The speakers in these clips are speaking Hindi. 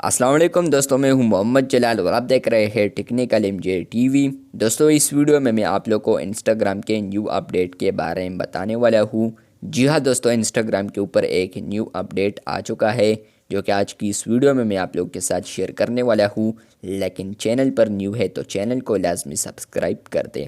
अस्सलाम वालेकुम दोस्तों, मैं हूं मोहम्मद जलाल और आप देख रहे हैं टेक्निकल एमजे टीवी। दोस्तों, इस वीडियो में मैं आप लोग को इंस्टाग्राम के न्यू अपडेट के बारे में बताने वाला हूं। जी हां दोस्तों, इंस्टाग्राम के ऊपर एक न्यू अपडेट आ चुका है जो कि आज की इस वीडियो में मैं आप लोग के साथ शेयर करने वाला हूँ। लेकिन चैनल पर न्यू है तो चैनल को लाजमी सब्सक्राइब कर दें।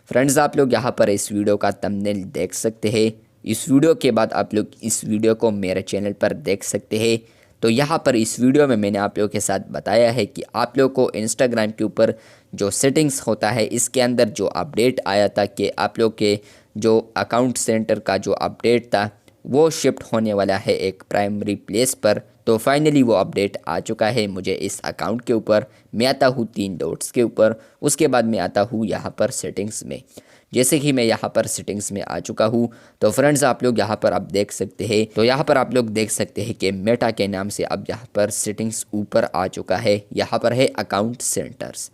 फ्रेंड्स, आप लोग यहाँ पर इस वीडियो का थंबनेल देख सकते हैं। इस वीडियो के बाद आप लोग इस वीडियो को मेरे चैनल पर देख सकते हैं। तो यहाँ पर इस वीडियो में मैंने आप लोगों के साथ बताया है कि आप लोगों को इंस्टाग्राम के ऊपर जो सेटिंग्स होता है इसके अंदर जो अपडेट आया था कि आप लोग के जो अकाउंट सेंटर का जो अपडेट था वो शिफ्ट होने वाला है एक प्राइमरी प्लेस पर। तो फाइनली वो अपडेट आ चुका है मुझे इस अकाउंट के ऊपर। मैं आता हूँ 3 डॉट्स के ऊपर, उसके बाद मैं आता हूँ यहाँ पर सेटिंग्स में। जैसे कि मैं यहाँ पर सेटिंग्स में आ चुका हूँ तो फ्रेंड्स आप लोग यहाँ पर आप देख सकते हैं। तो यहाँ पर आप लोग देख सकते हैं कि मेटा के नाम से अब यहाँ पर सेटिंग्स ऊपर आ चुका है। यहाँ पर है अकाउंट सेंटर्स।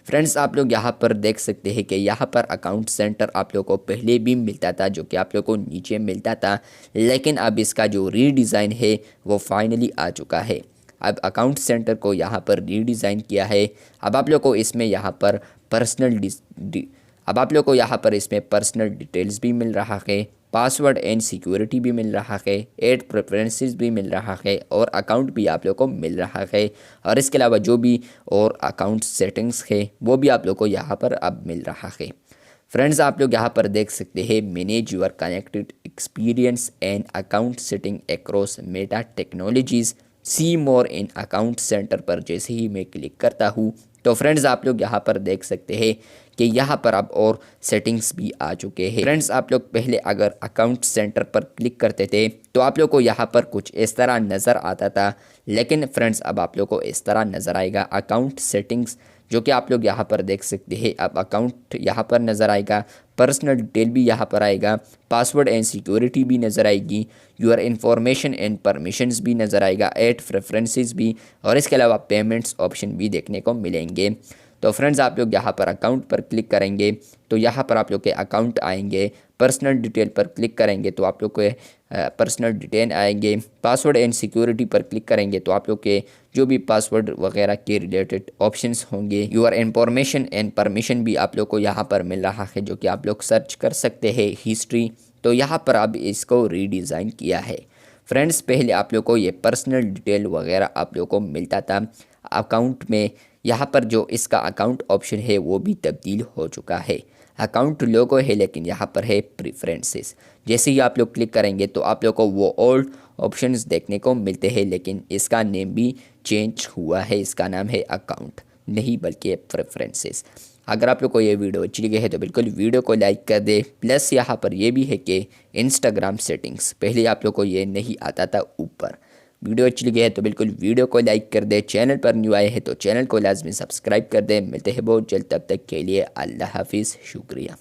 फ्रेंड्स, आप लोग यहाँ पर देख सकते हैं कि यहाँ पर अकाउंट सेंटर आप लोग को पहले भी मिलता था जो कि आप लोग को नीचे मिलता था, लेकिन अब इसका जो रीडिज़ाइन है वो फाइनली आ चुका है। अब अकाउंट सेंटर को यहाँ पर रीडिज़ाइन किया है। अब आप लोग को इसमें यहाँ पर पर्सनल डिटेल्स भी मिल रहा है, पासवर्ड एंड सिक्योरिटी भी मिल रहा है, ऐड प्रेफरेंसेस भी मिल रहा है और अकाउंट भी आप लोग को मिल रहा है। और इसके अलावा जो भी और अकाउंट सेटिंग्स है वो भी आप लोग को यहाँ पर अब मिल रहा है। फ्रेंड्स, आप लोग यहाँ पर देख सकते हैं manage your connected experience and account setting across Meta technologies, see more in account centre पर जैसे ही मैं क्लिक करता हूँ तो फ्रेंड्स आप लोग यहाँ पर देख सकते हैं कि यहाँ पर अब और सेटिंग्स भी आ चुके हैं। फ्रेंड्स, आप लोग पहले अगर अकाउंट सेंटर पर क्लिक करते थे तो आप लोग को यहाँ पर कुछ इस तरह नज़र आता था, लेकिन फ्रेंड्स अब आप लोग को इस तरह नज़र आएगा अकाउंट सेटिंग्स, जो कि आप लोग यहाँ पर देख सकते हैं। अब अकाउंट यहाँ पर नज़र आएगा, पर्सनल डिटेल भी यहाँ पर आएगा, पासवर्ड एंड सिक्योरिटी भी नज़र आएगी, यूर इन्फॉर्मेशन एंड परमिशंस भी नज़र आएगा, ऐड प्रेफरेंसेस भी, और इसके अलावा पेमेंट्स ऑप्शन भी देखने को मिलेंगे। तो फ्रेंड्स, आप लोग यहाँ पर अकाउंट पर क्लिक करेंगे तो यहाँ पर आप लोग के अकाउंट आएंगे। पर्सनल डिटेल पर क्लिक करेंगे तो आप लोग के पर्सनल डिटेल आएंगे। पासवर्ड एंड सिक्योरिटी पर क्लिक करेंगे तो आप लोग के जो भी पासवर्ड वगैरह के रिलेटेड ऑप्शंस होंगे, यूर इन्फॉर्मेशन एंड परमिशन भी आप लोग को यहाँ पर मिल रहा है, जो कि आप लोग सर्च कर सकते हैं हिस्ट्री। तो यहाँ पर अब इसको रीडिज़ाइन किया है। फ्रेंड्स, पहले आप लोग को ये पर्सनल डिटेल वगैरह आप लोग को मिलता था अकाउंट में। यहाँ पर जो इसका अकाउंट ऑप्शन है वो भी तब्दील हो चुका है। अकाउंट लोगो है लेकिन यहाँ पर है प्रेफरेंसेस। जैसे ही आप लोग क्लिक करेंगे तो आप लोग को वो ओल्ड ऑप्शंस देखने को मिलते हैं, लेकिन इसका नेम भी चेंज हुआ है। इसका नाम है अकाउंट नहीं बल्कि प्रेफरेंसेस। अगर आप लोग को ये वीडियो अच्छी लगी है तो बिल्कुल वीडियो को लाइक कर दे। प्लस यहाँ पर ये भी है कि इंस्टाग्राम सेटिंग्स पहले आप लोग को ये नहीं आता था ऊपर। वीडियो अच्छी लगी है तो बिल्कुल वीडियो को लाइक कर दे। चैनल पर न्यू आए हैं तो चैनल को लाजमी सब्सक्राइब कर दे। मिलते हैं बहुत जल्द, तब तक के लिए अल्लाह हाफिज़, शुक्रिया।